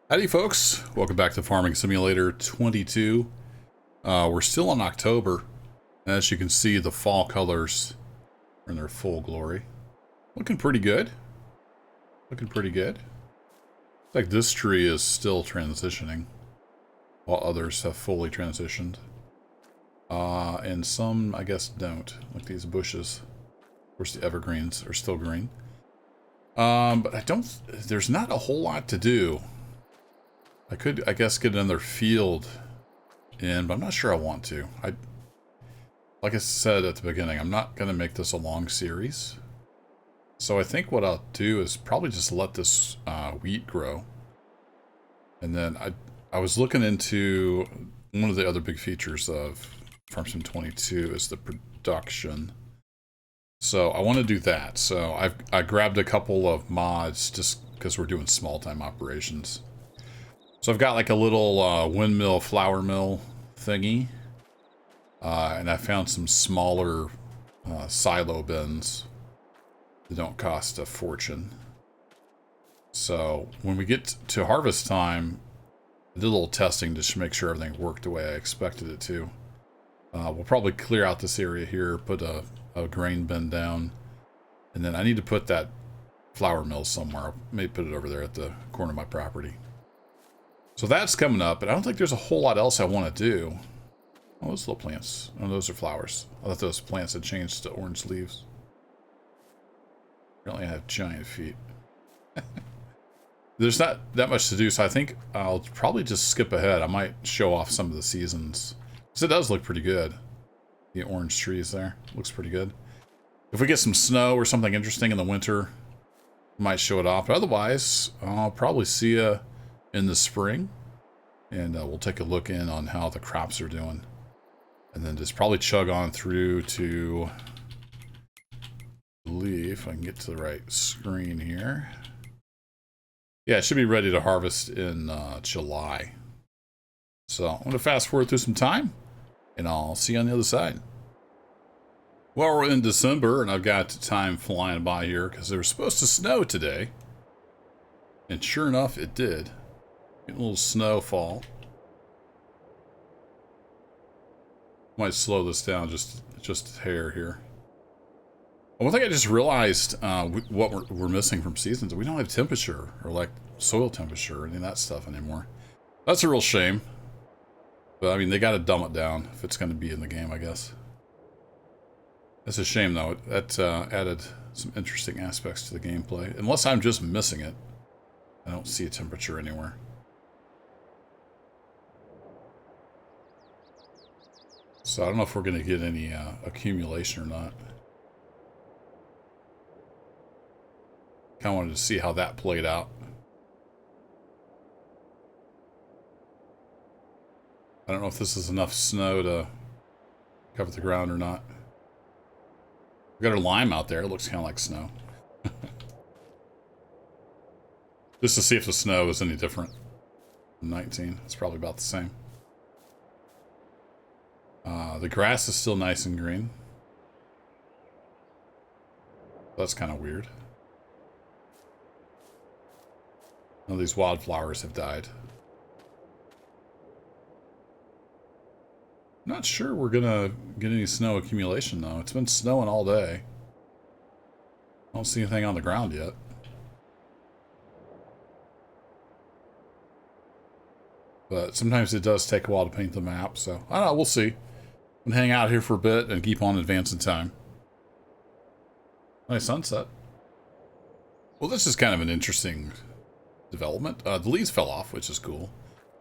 Howdy folks, welcome back to Farming Simulator 22. We're still in October, and as you can see, the fall colors are in their full glory. Looking pretty good. Looking pretty good. Looks like this tree is still transitioning, while others have fully transitioned. And some, I guess, don't, like these bushes. Of course, the evergreens are still green. But there's not a whole lot to do. I could, I guess, get another field in, but I'm not sure I want to. Like I said at the beginning, I'm not going to make this a long series. So I think what I'll do is probably just let this wheat grow. And then I was looking into one of the other big features of Farm Sim 22 is the production. So I want to do that. So I grabbed a couple of mods just because we're doing small time operations. So I've got like a little windmill, flour mill thingy. And I found some smaller silo bins that don't cost a fortune. So when we get to harvest time, I did a little testing just to make sure everything worked the way I expected it to. We'll probably clear out this area here, put a grain bin down. And then I need to put that flour mill somewhere. Maybe put it over there at the corner of my property. So that's coming up, but I don't think there's a whole lot else I want to do. Oh, those little plants. Oh, those are flowers. I thought those plants had changed to orange leaves. Apparently I have giant feet. There's not that much to do, so I think I'll probably just skip ahead. I might show off some of the seasons. Because it does look pretty good. The orange trees there. Looks pretty good. If we get some snow or something interesting in the winter, I might show it off. But otherwise, I'll probably see you in the spring, and we'll take a look in on how the crops are doing, and then just probably chug on through to, I believe if I can get to the right screen here. Yeah, it should be ready to harvest in July. So I'm going to fast forward through some time, and I'll see you on the other side. Well, we're in December, and I've got time flying by here because it was supposed to snow today, and sure enough, it did. Getting a little snowfall. Might slow this down just a hair here. One thing I just realized, what we're missing from seasons, we don't have temperature or like soil temperature or any of that stuff anymore. That's a real shame. But I mean, they got to dumb it down if it's going to be in the game, I guess. It's a shame though. That added some interesting aspects to the gameplay. Unless I'm just missing it, I don't see a temperature anywhere. So I don't know if we're going to get any accumulation or not. Kind of wanted to see how that played out. I don't know if this is enough snow to cover the ground or not. We got our lime out there. It looks kind of like snow. Just to see if the snow is any different. 19. It's probably about the same. The grass is still nice and green. That's kind of weird. None of these wildflowers have died. I'm not sure we're gonna get any snow accumulation though. It's been snowing all day. I don't see anything on the ground yet. But sometimes it does take a while to paint the map, so I don't know, we'll see. I'm gonna hang out here for a bit and keep on advancing time. Nice sunset. Well, this is kind of an interesting development. The leaves fell off, which is cool.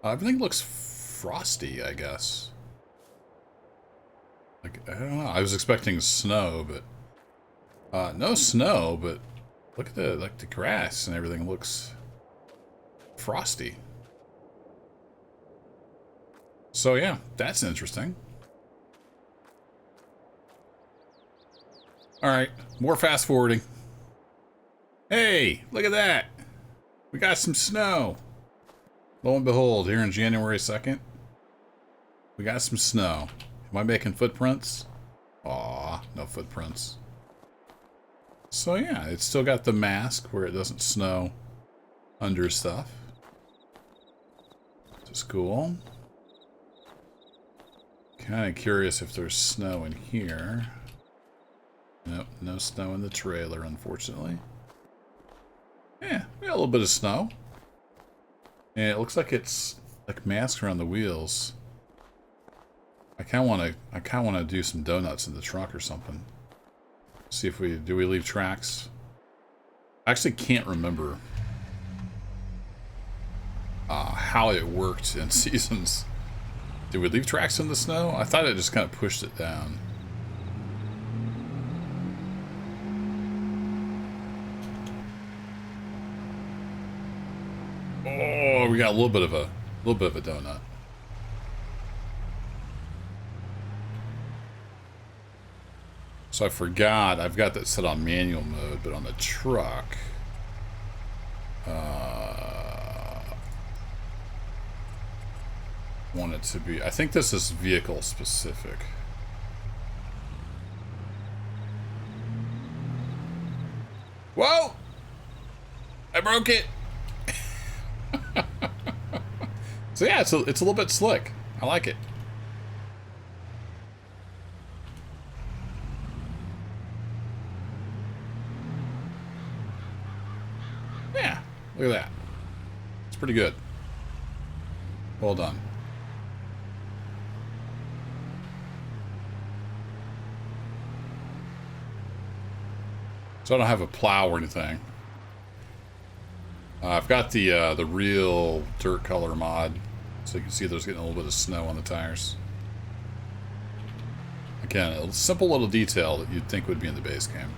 Everything looks frosty, I guess. Like, I don't know. I was expecting snow, but no snow. But look at the grass and everything looks frosty. So yeah, that's interesting. All right, more fast forwarding. Hey, look at that. We got some snow. Lo and behold, here on January 2nd, we got some snow. Am I making footprints? Aw, no footprints. So yeah, it's still got the mask where it doesn't snow under stuff. This is cool. Kind of curious if there's snow in here. Nope, no snow in the trailer, unfortunately. Yeah, we got a little bit of snow. And it looks like it's like masked around the wheels. I kind of want to do some donuts in the truck or something. See if we leave tracks. I actually can't remember how it worked in seasons. Did we leave tracks in the snow? I thought it just kind of pushed it down. Oh, we got a little bit of a donut. So I forgot, I've got that set on manual mode, but on the truck, want it to be, I think this is vehicle specific. Whoa! I broke it! So yeah, it's a little bit slick. I like it. Yeah, look at that. It's pretty good. Well done. So I don't have a plow or anything. I've got the real dirt color mod, so you can see there's getting a little bit of snow on the tires. Again, a simple little detail that you'd think would be in the base game.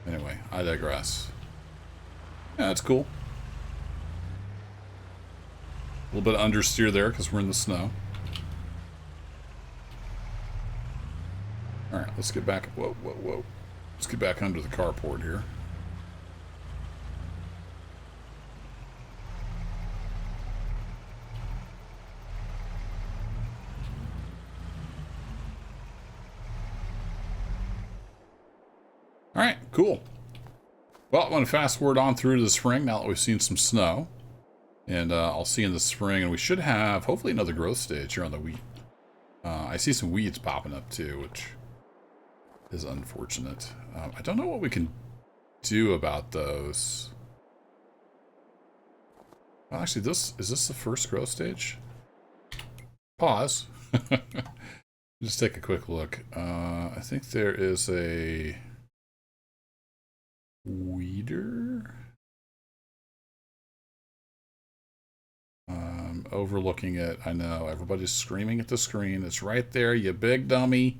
Anyway, I digress. Yeah, that's cool. A little bit of understeer there because we're in the snow. All right, let's get back. Whoa, whoa, whoa. Let's get back under the carport here. All right, cool. Well, I want to fast forward on through to the spring now that we've seen some snow. And I'll see in the spring, and we should have, hopefully, another growth stage here on the wheat. I see some weeds popping up, too, which is unfortunate. I don't know what we can do about those. Well, actually, is this the first growth stage? Pause. Just take a quick look. I think there is a weeder. Overlooking it. I know everybody's screaming at the screen. It's right there, you big dummy.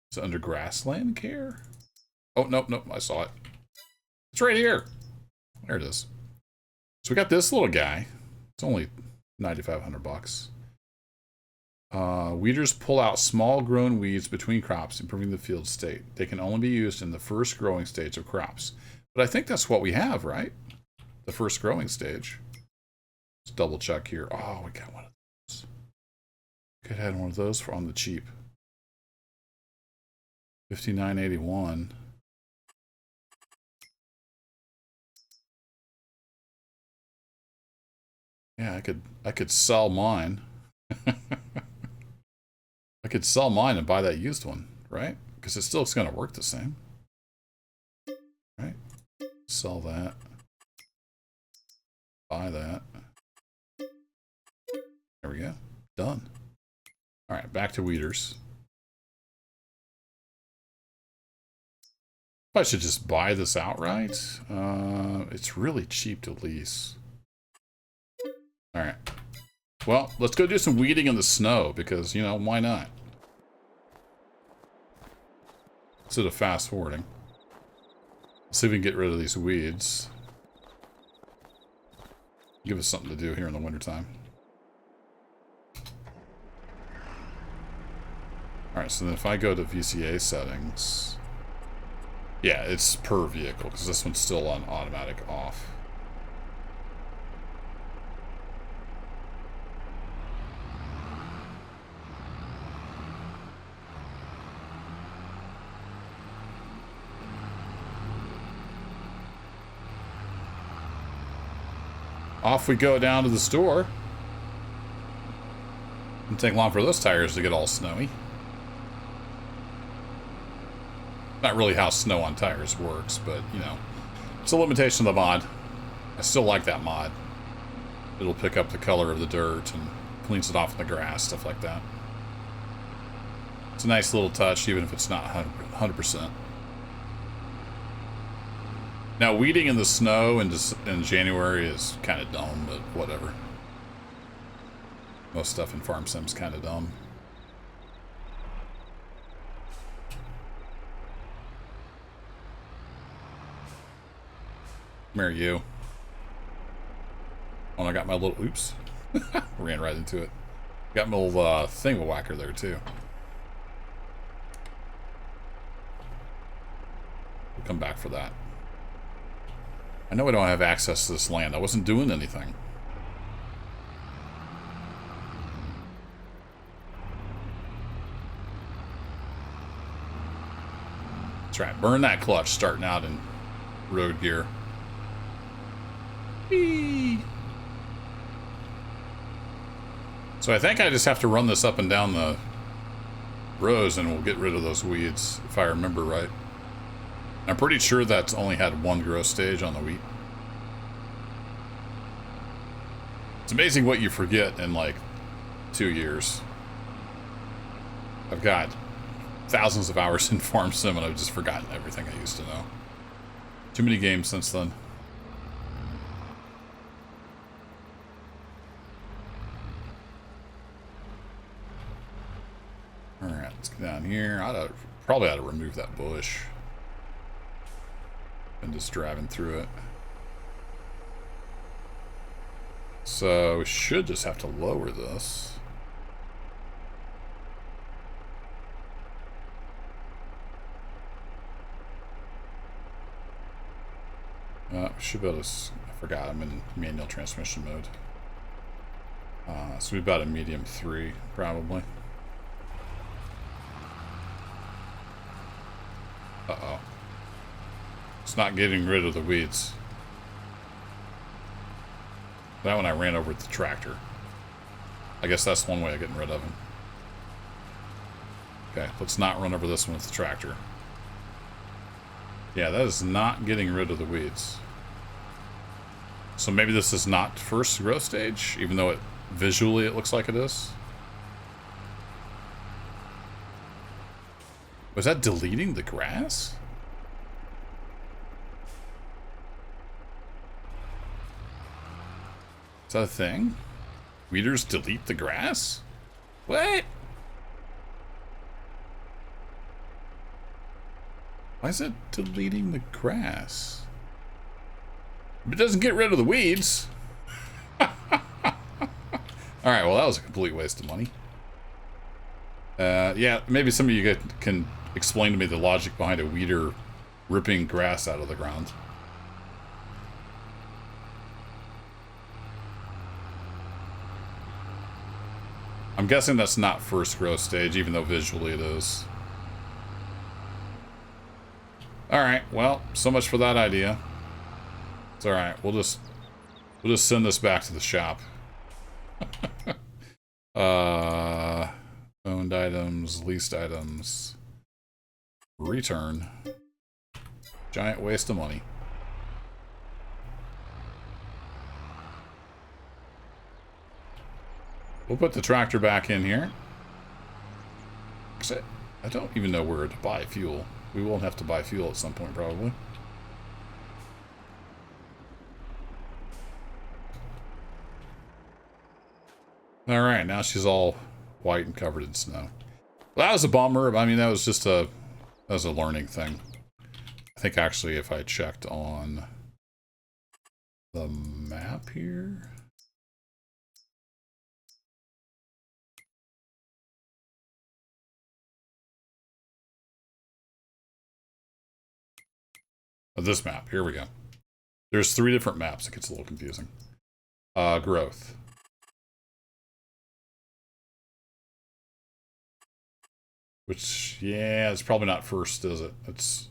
It's under grassland care. Oh, nope, nope, I saw it. It's right here. There it is. So we got this little guy. It's only 9,500 bucks. Weeders pull out small grown weeds between crops, improving the field state. They can only be used in the first growing stage of crops. But I think that's what we have, right? The first growing stage. Let's double check here. Oh, we got one of those. Could have had one of those for on the cheap. $59.81. Yeah, I could sell mine. I could sell mine and buy that used one, right? Because it's still going to work the same. Right? Sell that. Buy that. There we go. Done. All right, back to weeders. I should just buy this outright. It's really cheap to lease. All right. Well, let's go do some weeding in the snow because, you know, why not? Instead of fast forwarding. Let's see if we can get rid of these weeds. Give us something to do here in the wintertime. Alright, so then if I go to VCA settings... Yeah, it's per vehicle, because this one's still on automatic off. Off we go down to the store. Didn't take long for those tires to get all snowy. Not really how snow on tires works, but, you know, it's a limitation of the mod. I still like that mod. It'll pick up the color of the dirt and cleans it off in the grass, stuff like that. It's a nice little touch, even if it's not 100%. Now, weeding in the snow in January is kind of dumb, but whatever. Most stuff in Farm Sim's kind of dumb. Come here, you. Oh, and I got my little... Oops. Ran right into it. Got my little thingamawhacker there, too. We'll come back for that. I know I don't have access to this land. I wasn't doing anything. That's right. Burn that clutch starting out in road gear. Whee! So I think I just have to run this up and down the rows and we'll get rid of those weeds, if I remember right. I'm pretty sure that's only had one growth stage on the wheat. It's amazing what you forget in like 2 years. I've got thousands of hours in Farm Sim and I've just forgotten everything I used to know. Too many games since then. Alright, let's get down here. Probably ought to remove that bush. And just driving through it. So we should just have to lower this. Should be able to... I forgot, I'm in manual transmission mode. So we've got a medium 3, probably. Uh-oh. It's not getting rid of the weeds. That one I ran over with the tractor. I guess that's one way of getting rid of them. Okay, let's not run over this one with the tractor. Yeah, that is not getting rid of the weeds. So maybe this is not first growth stage, even though visually it looks like it is. Was that deleting the grass? Is that a thing? Weeders delete the grass? What? Why is it deleting the grass? It doesn't get rid of the weeds. Alright, well that was a complete waste of money. Yeah, maybe some of you can explain to me the logic behind a weeder ripping grass out of the ground. I'm guessing that's not first growth stage, even though visually it is. Alright, well, so much for that idea. It's alright, we'll just send this back to the shop. Owned items, leased items. Return. Giant waste of money. We'll put the tractor back in here. I don't even know where to buy fuel. We won't have to buy fuel at some point, probably. Alright, now she's all white and covered in snow. Well, that was a bummer. I mean, that was a learning thing. I think actually if I checked on the map here... this map, here we go. There's 3 different maps. It gets a little confusing. Growth. Which, yeah, it's probably not first, is it? It's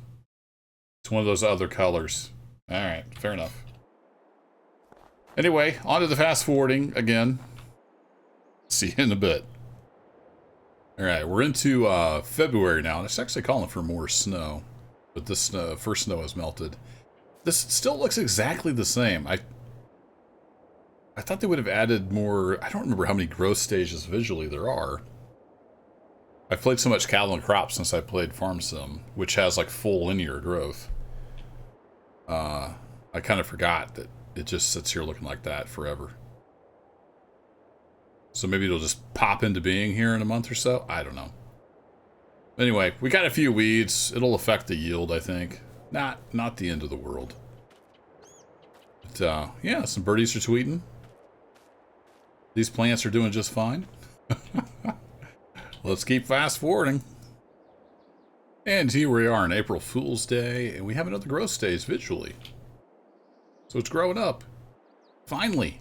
one of those other colors. Alright, fair enough. Anyway, on to the fast forwarding again. See you in a bit. All right, we're into February now, and it's actually calling for more snow. But this first snow has melted. This still looks exactly the same. I thought they would have added more. I don't remember how many growth stages visually there are. I've played so much cattle and crops since I played Farm Sim, which has like full linear growth. I kind of forgot that it just sits here looking like that forever. So maybe it'll just pop into being here in a month or so. I don't know. Anyway, we got a few weeds. It'll affect the yield, I think. Not the end of the world. But, yeah, some birdies are tweeting. These plants are doing just fine. Let's keep fast forwarding. And here we are on April Fool's Day, and we have another growth stage visually. So it's growing up. Finally.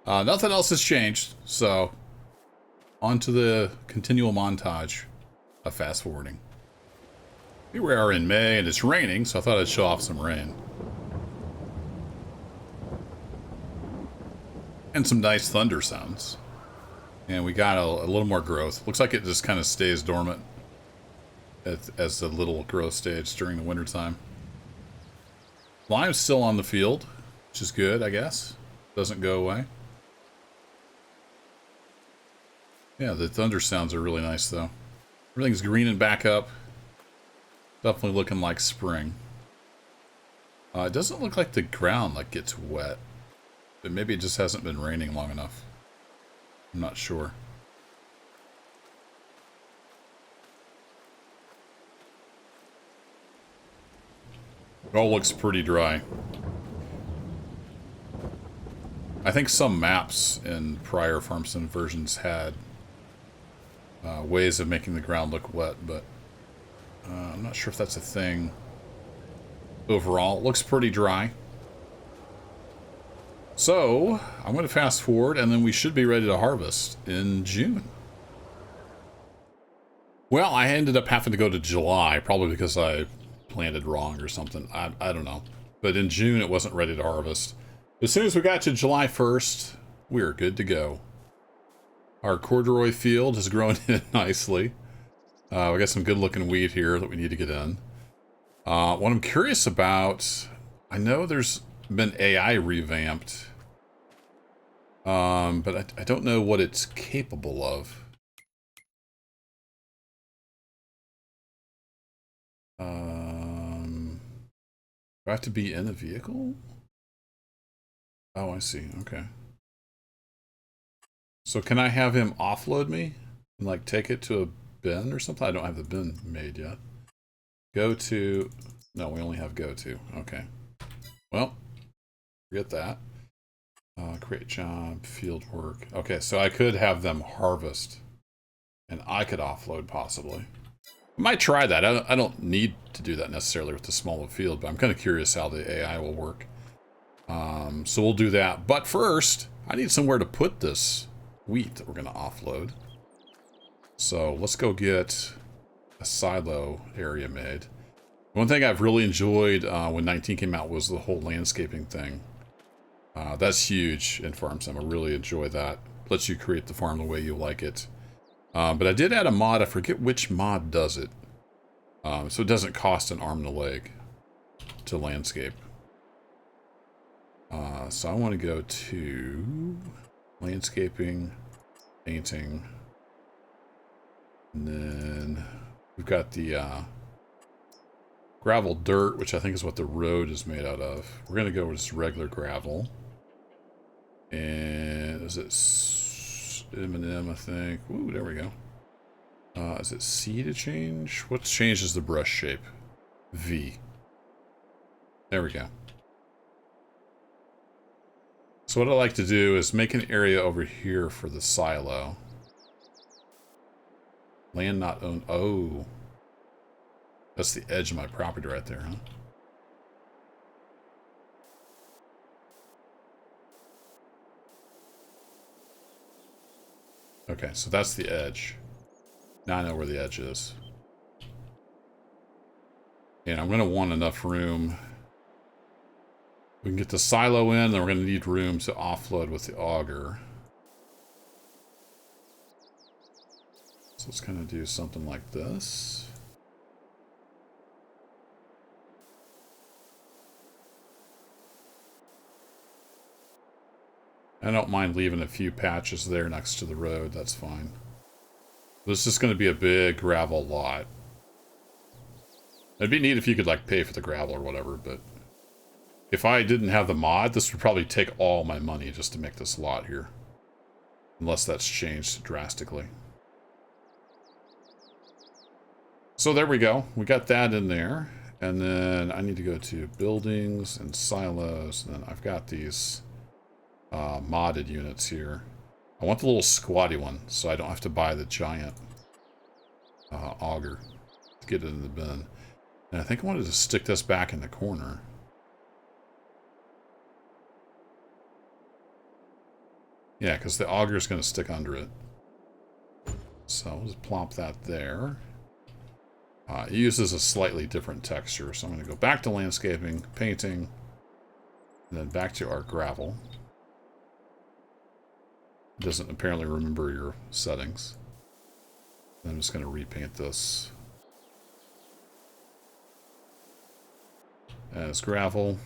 Nothing else has changed, so on to the continual montage of fast forwarding. Here we are in May, and it's raining, so I thought I'd show off some rain. And some nice thunder sounds. And we got a little more growth. Looks like it just kind of stays dormant as a little growth stage during the wintertime. Lime's still on the field, which is good, I guess. Doesn't go away. Yeah, the thunder sounds are really nice, though. Everything's greening back up. Definitely looking like spring. It doesn't look like the ground gets wet. But maybe it just hasn't been raining long enough. I'm not sure. It all looks pretty dry. I think some maps in prior Farm Sim versions had ways of making the ground look wet, but I'm not sure if that's a thing. Overall, it looks pretty dry. So, I'm going to fast forward, and then we should be ready to harvest in June. Well, I ended up having to go to July, probably because I planted wrong or something. I don't know. But in June, it wasn't ready to harvest. As soon as we got to July 1st, we were good to go. Our corduroy field has grown in nicely. We got some good-looking weed here that we need to get in. What I'm curious about, I know there's been AI revamped, but I don't know what it's capable of. Do I have to be in a vehicle? Oh, I see. Okay. So can I have him offload me and take it to a bin or something? I don't have the bin made yet. Go to... No, we only have go to. Okay. Well, forget that. Create job, field work. Okay, so I could have them harvest and I could offload possibly. I might try that. I don't need to do that necessarily with the smaller field, but I'm kind of curious how the AI will work. So we'll do that. But first, I need somewhere to put this wheat that we're going to offload. So let's go get a silo area made. One thing I've really enjoyed when 19 came out was the whole landscaping thing. That's huge in Farm Sim. I really enjoy that. Lets you create the farm the way you like it. But I did add a mod. I forget which mod does it. So it doesn't cost an arm and a leg to landscape. So I want to go to landscaping, painting, and then we've got the gravel dirt, which I think is what the road is made out of. We're going to go with just regular gravel. And is it M&M, I think. Ooh, there we go. Is it C to change? What changes the brush shape? V. There we go. So what I like to do is make an area over here for the silo. Land not owned. Oh. That's the edge of my property right there, huh? Okay, so that's the edge. Now I know where the edge is. And I'm going to want enough room. We can get the silo in, then we're going to need room to offload with the auger. So let's kind of do something like this. I don't mind leaving a few patches there next to the road, that's fine. This is going to be a big gravel lot. It'd be neat if you could like pay for the gravel or whatever, but if I didn't have the mod, this would probably take all my money just to make this lot here. Unless that's changed drastically. So there we go. We got that in there. And then I need to go to buildings and silos. And then I've got these modded units here. I want the little squatty one so I don't have to buy the giant auger to get it in the bin. And I think I wanted to stick this back in the corner. Yeah, because the auger is going to stick under it. So I'll just plop that there. It uses a slightly different texture, so I'm going to go back to landscaping, painting, and then back to our gravel. It doesn't apparently remember your settings. And I'm just going to repaint this as gravel,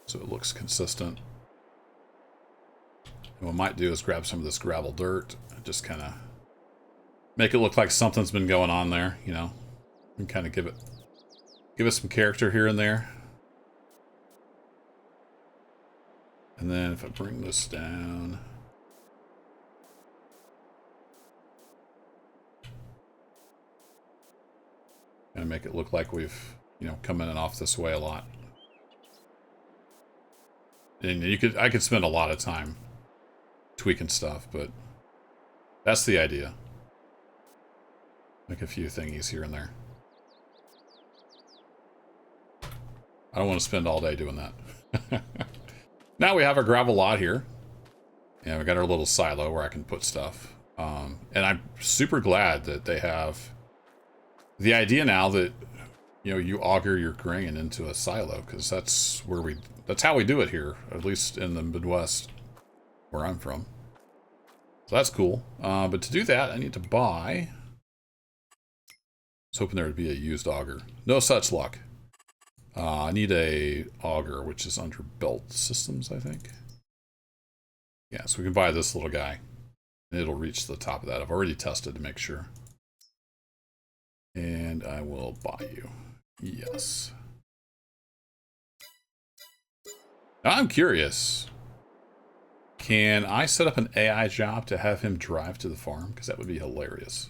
so it looks consistent. And what I might do is grab some of this gravel dirt and just kind of make it look like something's been going on there, you know, and kind of give it some character here and there. And then if I bring this down, and make it look like we've, you know, come in and off this way a lot. And I could spend a lot of time tweaking stuff, but that's the idea. Make a few thingies here and there. I don't want to spend all day doing that. Now we have our gravel lot here. And we got our little silo where I can put stuff. And I'm super glad that they have the idea now that, you know, you auger your grain into a silo, because that's how we do it here, at least in the Midwest where I'm from. So that's cool. But to do that, I need to buy. I was hoping there would be a used auger. No such luck. I need a auger, which is under belt systems, I think. Yeah, so we can buy this little guy. And it'll reach the top of that. I've already tested to make sure. And I will buy you. Yes. Now I'm curious. Can I set up an AI job to have him drive to the farm? Because that would be hilarious.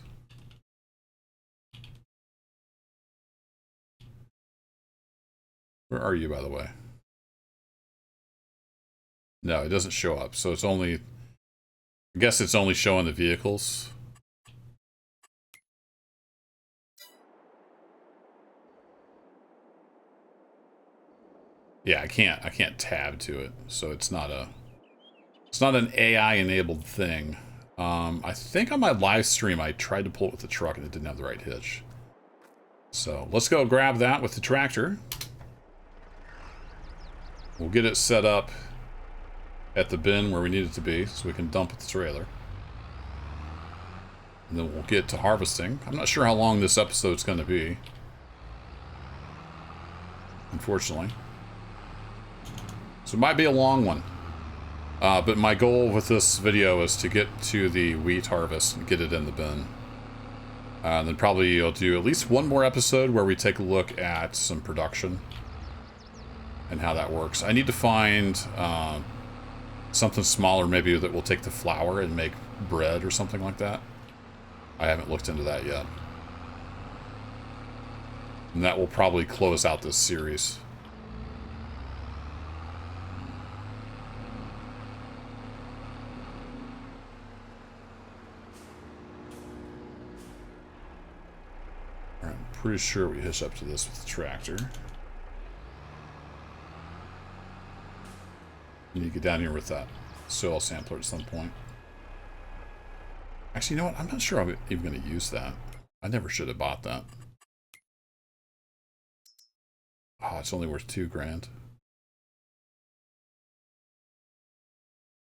Where are you, by the way? No, it doesn't show up. So it's only... I guess it's only showing the vehicles. Yeah, I can't tab to it. So it's not an AI enabled thing. I think on my live stream I tried to pull it with the truck and it didn't have the right hitch. So let's go grab that with the tractor. We'll get it set up at the bin where we need it to be so we can dump the trailer. And then we'll get to harvesting. I'm not sure how long this episode's going to be, unfortunately. So it might be a long one. But my goal with this video is to get to the wheat harvest and get it in the bin. And then probably I'll do at least one more episode where we take a look at some production and how that works. I need to find something smaller maybe that will take the flour and make bread or something like that. I haven't looked into that yet. And that will probably close out this series. Alright, I'm pretty sure we hitch up to this with the tractor. You need to get down here with that soil sampler at some point. Actually, you know what? I'm not sure I'm even going to use that. I never should have bought that. Oh, it's only worth $2,000.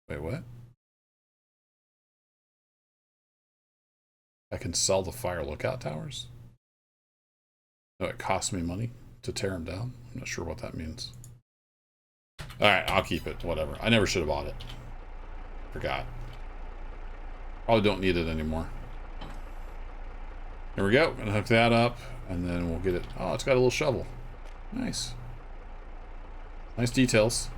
Wait, what? I can sell the fire lookout towers? No, it costs me money to tear them down. I'm not sure what that means. Alright, I'll keep it. Whatever. I never should have bought it. Forgot. Probably don't need it anymore. There we go. Gonna hook that up, and then we'll get it. Oh, it's got a little shovel. Nice. Nice details.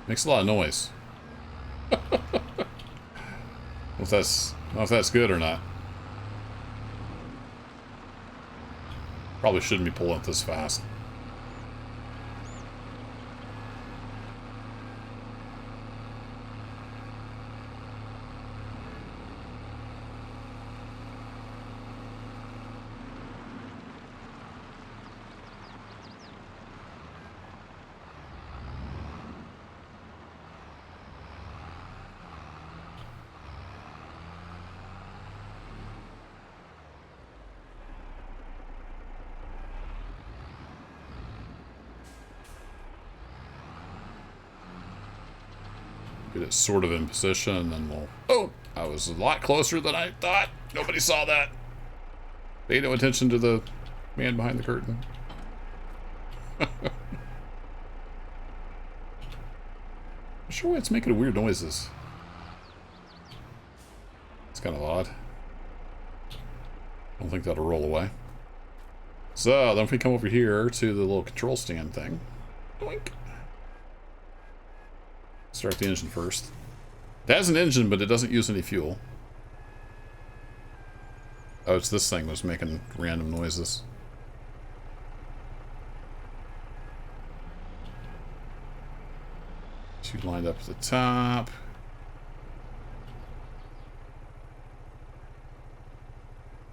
Makes a lot of noise. If that's good or not. Probably shouldn't be pulling it this fast. Get it sort of in position, and then we'll... Oh! I was a lot closer than I thought. Nobody saw that. Pay no attention to the man behind the curtain. I'm sure why it's making weird noises. It's kind of odd. I don't think that'll roll away. So, then if we come over here to the little control stand thing. Boink. Start the engine first. It has an engine, but it doesn't use any fuel. Oh, it's this thing was making random noises. Two lined up at the top.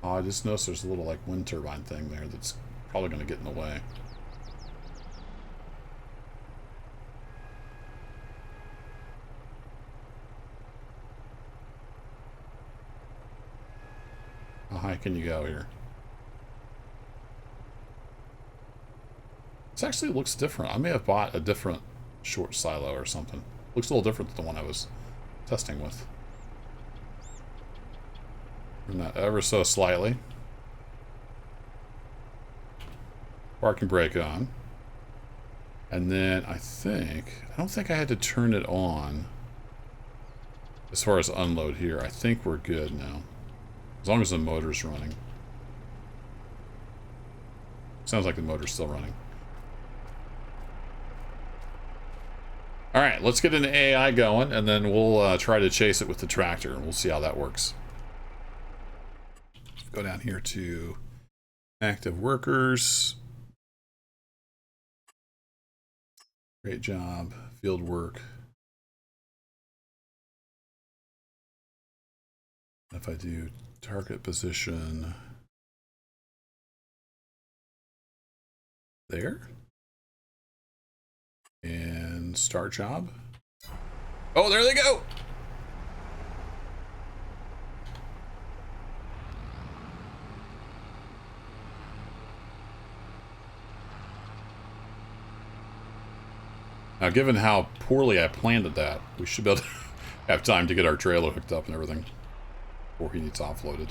Oh, I just noticed there's a little like wind turbine thing there that's probably going to get in the way. How high can you go here? This actually looks different. I may have bought a different short silo or something. Looks a little different than the one I was testing with. Turn that ever so slightly. Parking brake on. And then I don't think I had to turn it on as far as unload here. I think we're good now. As long as the motor's running. Sounds like the motor's still running. Alright, let's get an AI going, and then we'll try to chase it with the tractor, and we'll see how that works. Go down here to active workers. Great job. Field work. If I do target position there. And start job. Oh, there they go! Now, given how poorly I planned that, we should be able to have time to get our trailer hooked up and everything before he needs offloaded.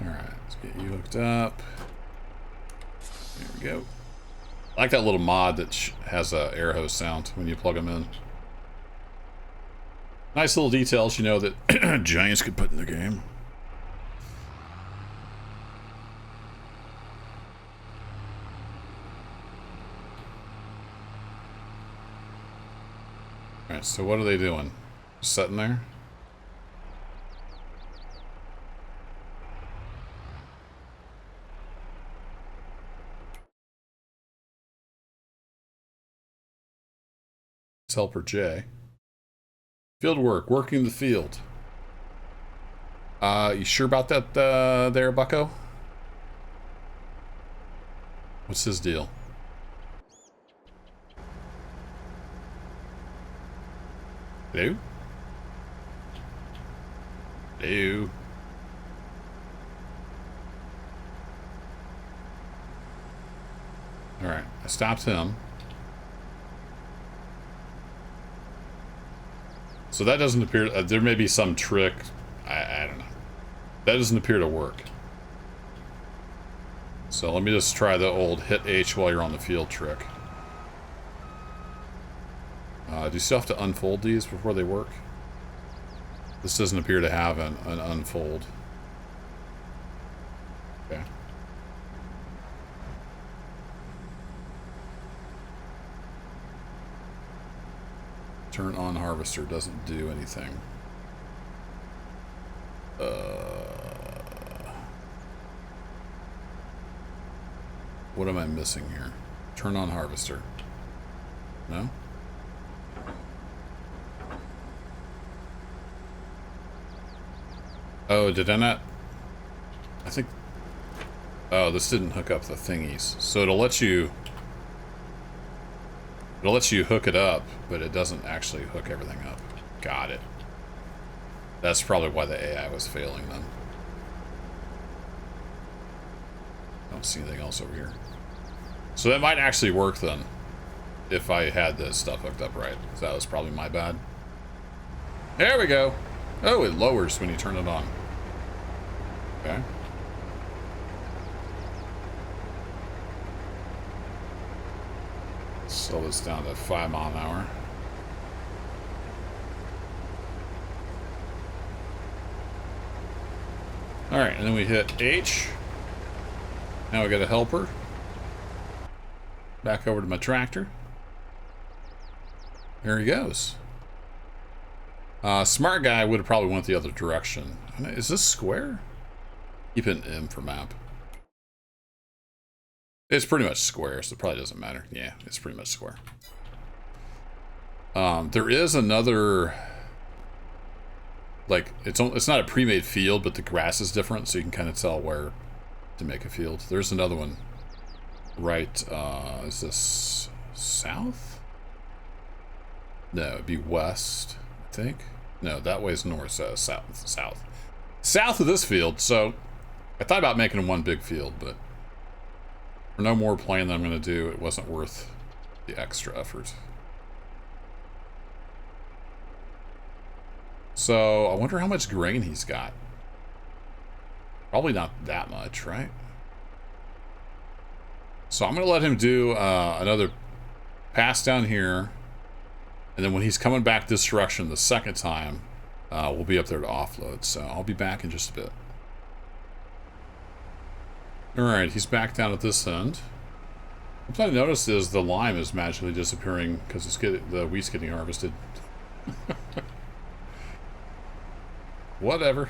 Alright, let's get you hooked up. There we go. I like that little mod that has a air hose sound when you plug them in. Nice little details, you know, that giants could put in the game. Alright, so what are they doing? Just sitting there? Helper J. Field work, working the field. You sure about that there, bucko? What's his deal? Hello? Hello? Alright, I stopped him. So that doesn't appear... there may be some trick. I don't know. That doesn't appear to work. So let me just try the old hit H while you're on the field trick. Do you still have to unfold these before they work? This doesn't appear to have an unfold. Okay. Turn on harvester doesn't do anything. What am I missing here? Turn on harvester. No? Oh, did I not? I think... Oh, this didn't hook up the thingies. So it'll let you... It'll let you hook it up, but it doesn't actually hook everything up. Got it. That's probably why the AI was failing then. I don't see anything else over here. So that might actually work then, if I had this stuff hooked up right. So that was probably my bad. There we go. Oh, it lowers when you turn it on. Okay. Slow this down to 5 miles an hour. Alright, and then we hit H. Now we got a helper. Back over to my tractor. There he goes. Smart guy would have probably went the other direction. Is this square? Keep an M for map. It's pretty much square, so it probably doesn't matter. Yeah, it's pretty much square. There is another... Like, it's not a pre-made field, but the grass is different, so you can kind of tell where to make a field. There's another one. Right, is this south? No, it'd be west, I think. No, that way's north, south. South of this field, so I thought about making one big field, but for no more playing than I'm going to do, it wasn't worth the extra effort. So, I wonder how much grain he's got. Probably not that much, right? So I'm going to let him do another pass down here. And then when he's coming back this direction the second time, we'll be up there to offload. So I'll be back in just a bit. Alright, he's back down at this end. What I noticed is the lime is magically disappearing because the wheat's getting harvested. Whatever.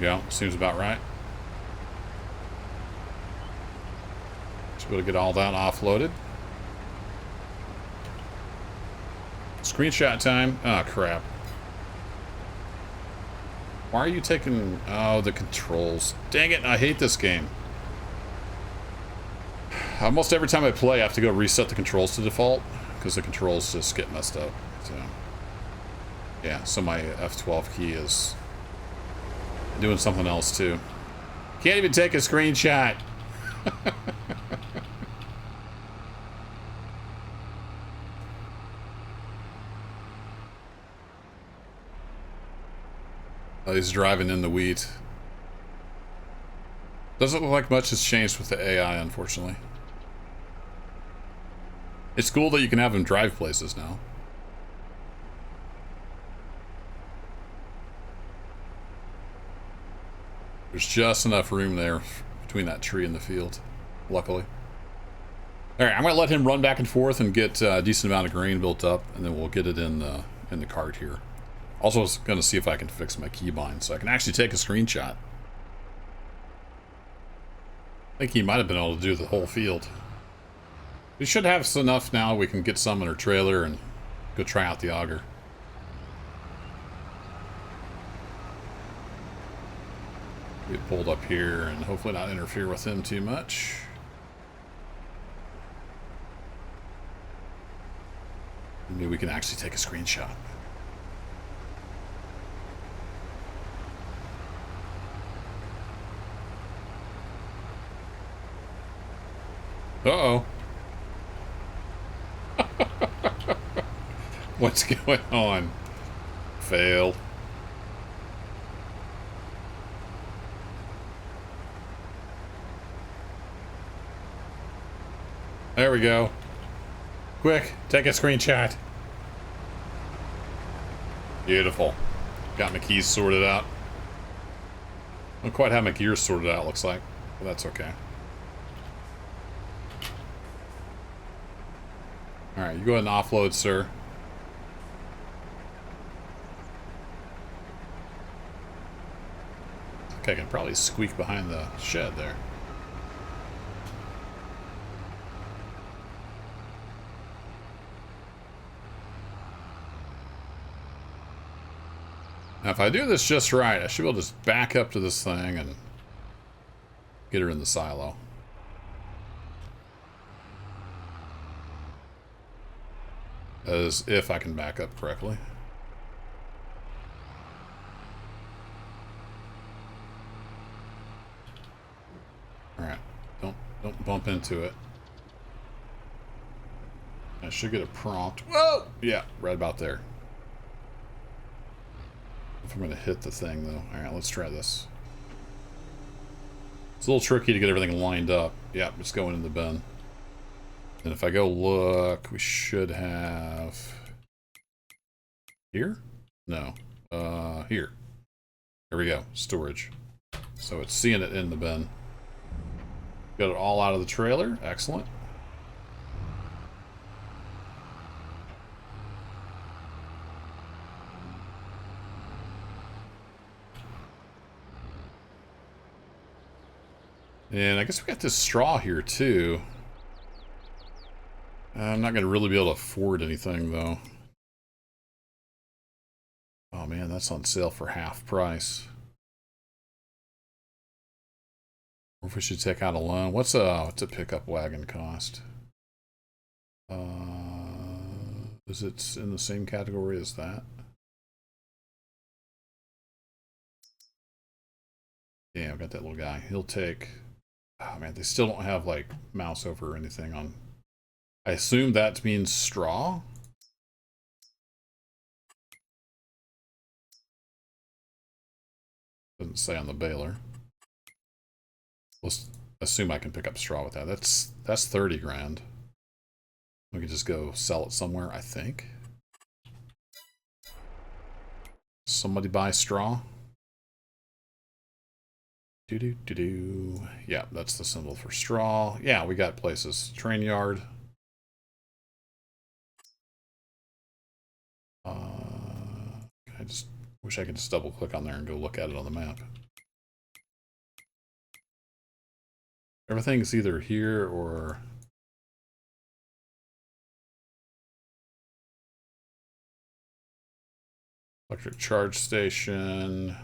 Yeah, seems about right. Just able to get all that offloaded. Screenshot time. Oh, crap. Why are you taking... Oh, the controls. Dang it, I hate this game. Almost every time I play, I have to go reset the controls to default, because the controls just get messed up. So, yeah, so my F12 key is... doing something else too. Can't even take a screenshot. Oh, he's driving in the wheat. Doesn't look like much has changed with the AI, unfortunately. It's cool that you can have him drive places now. There's just enough room there between that tree and the field, luckily. All right, I'm going to let him run back and forth and get a decent amount of grain built up, and then we'll get it in the cart here. Also, going to see if I can fix my keybind so I can actually take a screenshot. I think he might have been able to do the whole field. We should have enough now. We can get some in our trailer and go try out the auger. Get pulled up here and hopefully not interfere with him too much. Maybe we can actually take a screenshot. Uh-oh. What's going on? Fail. There we go. Quick, take a screenshot. Beautiful. Got my keys sorted out. I don't quite have my gears sorted out, looks like. But that's okay. Alright, you go ahead and offload, sir. Okay, I can probably squeak behind the shed there. Now, if I do this just right, I should be able to just back up to this thing and get her in the silo. As if I can back up correctly. Alright, don't bump into it. I should get a prompt. Whoa! Yeah, right about there. If I'm going to hit the thing, though. Alright, let's try this. It's a little tricky to get everything lined up. Yeah, it's going in the bin. And if I go look, we should have... Here? No. Here. There we go. Storage. So it's seeing it in the bin. Got it all out of the trailer. Excellent. And I guess we got this straw here, too. I'm not going to really be able to afford anything, though. Oh, man, that's on sale for half price. Or if we should take out a loan. What's a pickup wagon cost? Is it in the same category as that? Yeah, I've got that little guy. He'll take... Oh, man, they still don't have, like, mouse over or anything on... I assume that means straw? Doesn't say on the baler. Let's assume I can pick up straw with that. That's 30 grand. We could just go sell it somewhere, I think. Somebody buy straw? Do-do-do-do. Yeah, that's the symbol for straw. Yeah, we got places. Train yard. I just wish I could just double click on there and go look at it on the map. Everything's either here or... Electric charge station.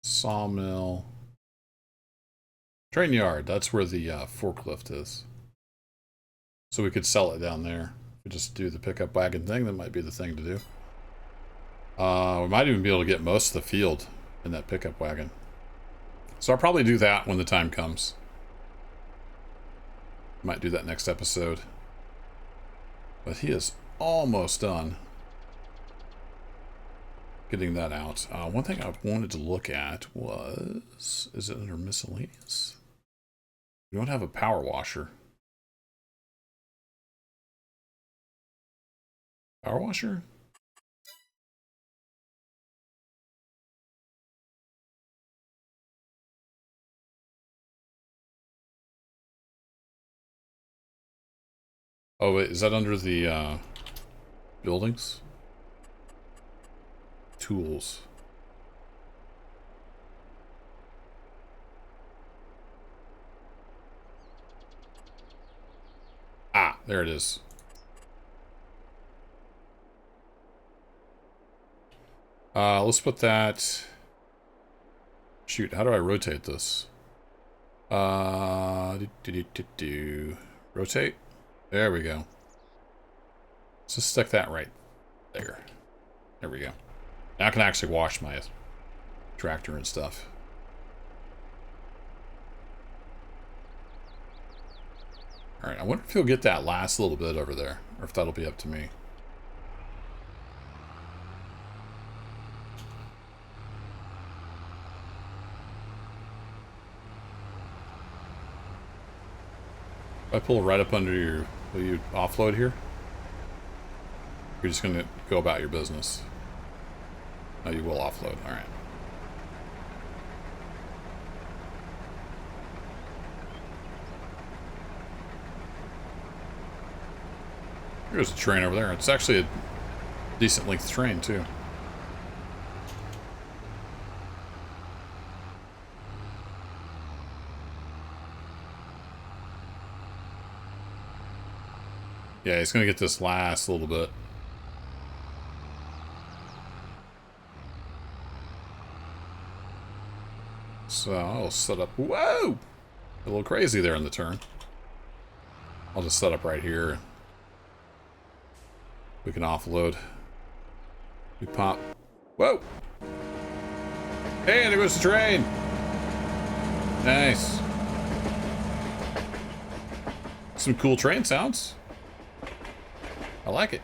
Sawmill. Train yard, that's where the forklift is. So we could sell it down there. We just do the pickup wagon thing, that might be the thing to do. We might even be able to get most of the field in that pickup wagon. So I'll probably do that when the time comes. Might do that next episode. But he is almost done getting that out. One thing I wanted to look at was... Is it under miscellaneous? We don't have a power washer. Power washer? Oh, wait, is that under the buildings? Tools. Ah, there it is. Let's put that... Shoot, how do I rotate this? Rotate? There we go. Let's just stick that right there. There we go. Now I can actually wash my tractor and stuff. Alright, I wonder if he'll get that last little bit over there, or if that'll be up to me. If I pull right up under your... Will you offload here? You're just going to go about your business. Oh, you will offload. Alright. There's a train over there. It's actually a decent length train, too. Yeah, he's going to get this last little bit. So I'll set up... Whoa! A little crazy there in the turn. I'll just set up right here. We can offload. We pop. Whoa! Hey, there goes the train! Nice. Some cool train sounds. I like it.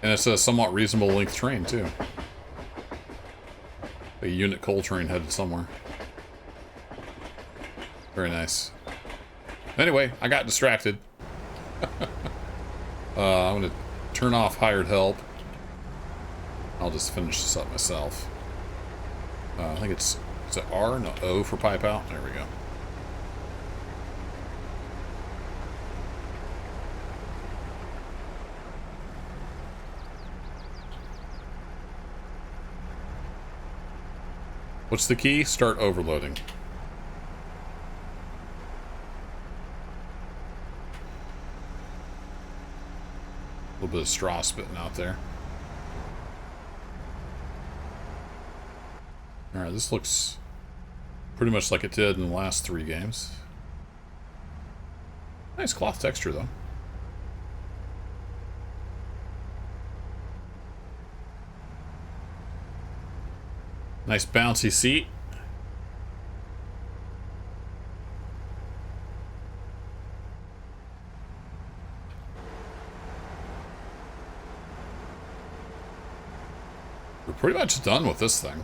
And it's a somewhat reasonable length train, too. A unit coal train headed somewhere. Very nice. Anyway, I got distracted. I'm going to turn off hired help. I'll just finish this up myself. I think it's it R? No, O for pipe out. There we go. What's the key? Start overloading. A little bit of straw spitting out there. Alright, this looks pretty much like it did in the last 3 games. Nice cloth texture, though. Nice bouncy seat. We're pretty much done with this thing.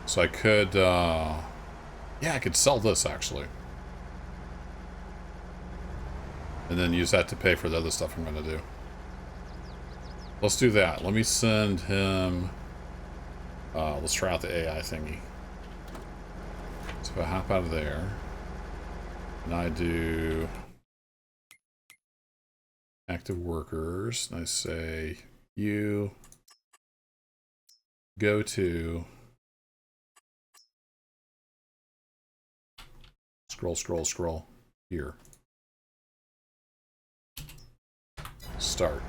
So I could, yeah, I could sell this, actually. And then use that to pay for the other stuff I'm going to do. Let's do that. Let me send him... let's try out the AI thingy. So if I hop out of there, and I do... active workers, and I say, you go to... Scroll, here. Start.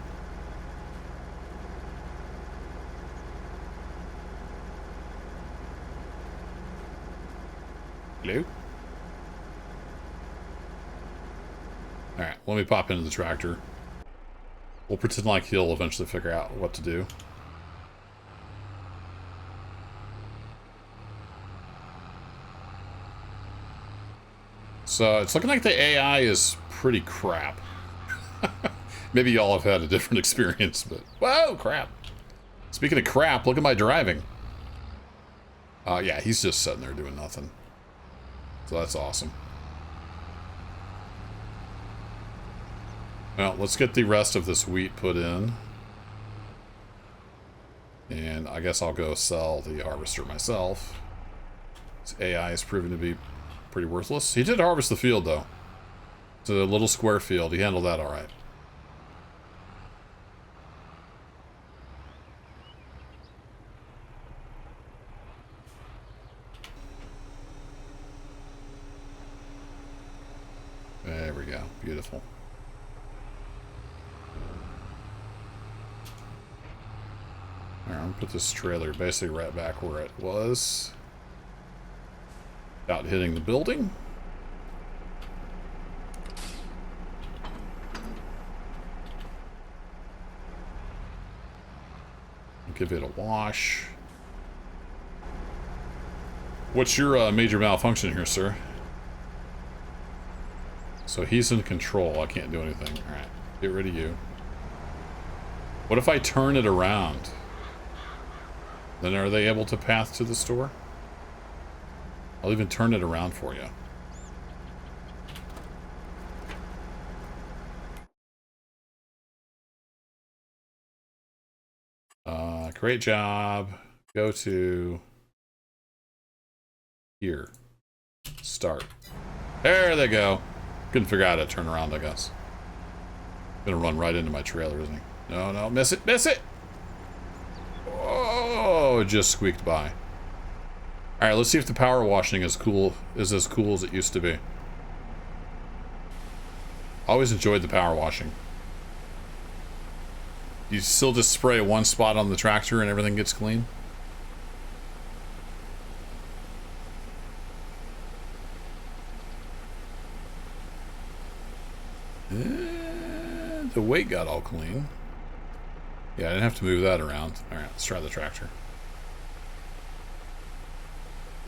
Hello? Alright, let me pop into the tractor. We'll pretend like he'll eventually figure out what to do. So, it's looking like the AI is pretty crap. Maybe y'all have had a different experience, but... Whoa, crap! Speaking of crap, look at my driving. Yeah, he's just sitting there doing nothing. So that's awesome. Well, let's get the rest of this wheat put in. And I guess I'll go sell the harvester myself. This AI is proven to be pretty worthless. He did harvest the field, though. It's a little square field. He handled that all right. There we go. Beautiful. Alright, I'm gonna put this trailer basically right back where it was. Without hitting the building. Give it a wash. What's your major malfunction here, sir? So he's in control. I can't do anything. Alright, get rid of you. What if I turn it around? Then are they able to path to the store? I'll even turn it around for you. Great job. Go to here. Start. There they go. Couldn't figure out how to turn around, I guess. Gonna run right into my trailer, isn't he? No, no, miss it, miss it! Oh, just squeaked by. Alright, let's see if the power washing is as cool as it used to be. Always enjoyed the power washing. You still just spray one spot on the tractor and everything gets clean? The weight got all clean. Yeah, I didn't have to move that around. Alright, let's try the tractor.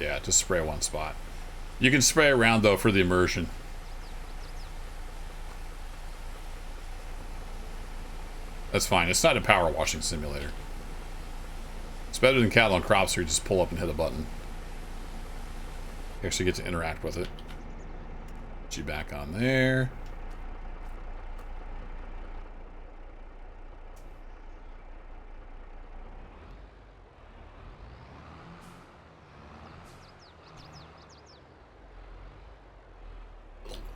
Yeah, just spray one spot. You can spray around, though, for the immersion. That's fine. It's not a power washing simulator. It's better than cattle and crops where you just pull up and hit a button. You actually get to interact with it. Put you back on there.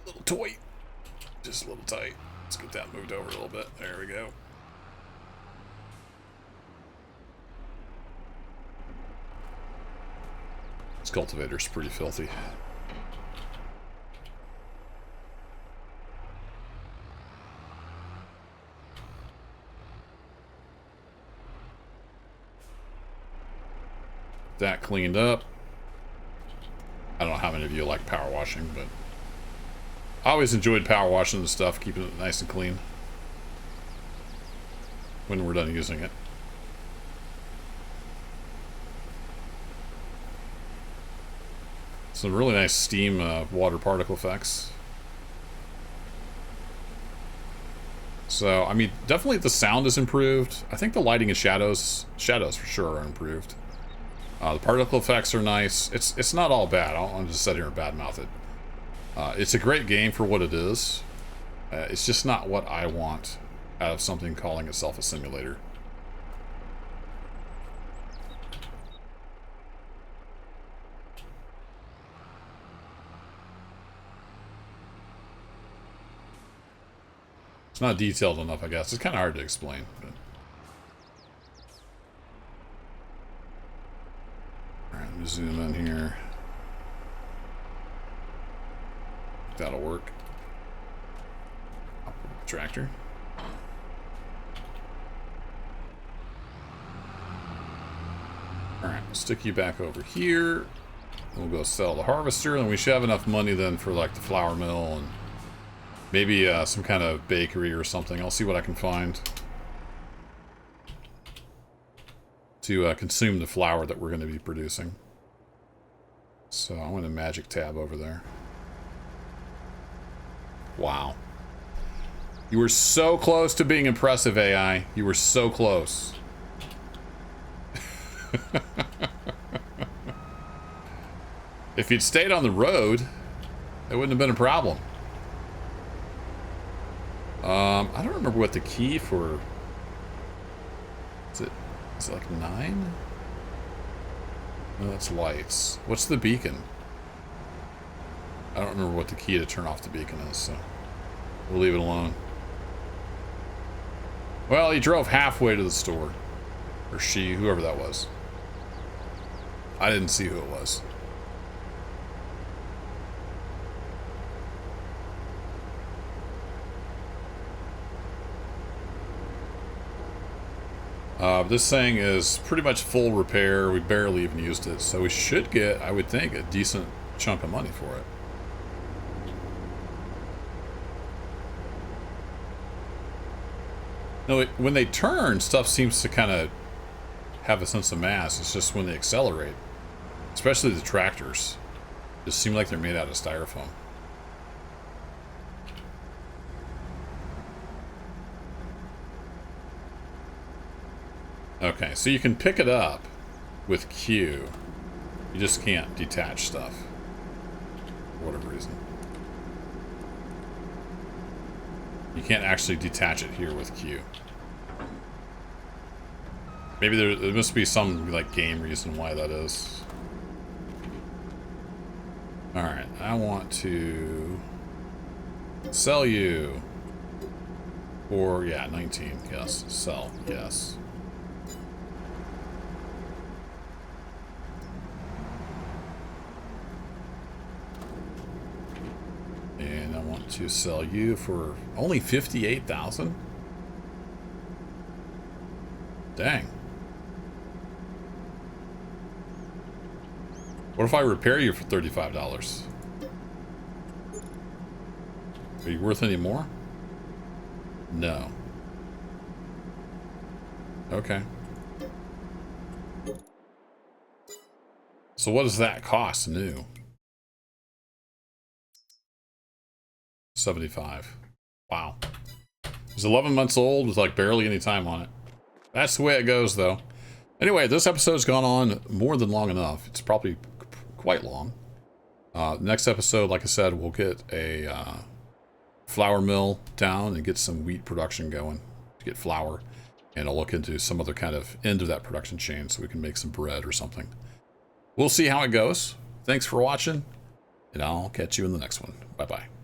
Little toy. Just a little tight. Let's get that moved over a little bit. There we go. This cultivator's pretty filthy. That cleaned up. I don't know how many of you like power washing, but I always enjoyed power washing the stuff, keeping it nice and clean when we're done using it. Some really nice steam water particle effects. So, I mean, definitely the sound is improved. I think the lighting and shadows for sure are improved. The particle effects are nice. It's not all bad. I'm just sitting here and badmouth it. It's a great game for what it is. It's just not what I want out of something calling itself a simulator. It's not detailed enough, I guess. It's kind of hard to explain. But... Alright, let me zoom in here. That'll work. Tractor. Alright, we'll stick you back over here. We'll go sell the harvester, and we should have enough money then for like the flour mill and maybe some kind of bakery or something. I'll see what I can find to consume the flour that we're going to be producing. So I'm going to magic tab over there. Wow. You were so close to being impressive, AI. You were so close. If you'd stayed on the road, it wouldn't have been a problem. I don't remember what the key for... Is it like 9? No, that's lights. What's the beacon? I don't remember what the key to turn off the beacon is, so we'll leave it alone. Well, he drove halfway to the store. Or she, whoever that was. I didn't see who it was. This thing is pretty much full repair. We barely even used it, so we should get, I would think, a decent chunk of money for it. No, when they turn, stuff seems to kind of have a sense of mass. It's just when they accelerate, especially the tractors, just seem like they're made out of styrofoam. Okay, so you can pick it up with Q. You just can't detach stuff for whatever reason. You can't actually detach it here with Q. Maybe there must be some like game reason why that is. Alright, I want to sell you for, yeah, 19, yes. Sell, yes. And I want to sell you for only 58,000. Dang. What if I repair you for $35? Are you worth any more? No. Okay. So what does that cost new? 75. Wow. It's 11 months old with like barely any time on it. That's the way it goes though. Anyway, this episode's gone on more than long enough. It's probably quite long. Next episode, like I said, we'll get a flour mill down and get some wheat production going to get flour. And I'll look into some other kind of end of that production chain so we can make some bread or something. We'll see how it goes. Thanks for watching, and I'll catch you in the next one. Bye-bye.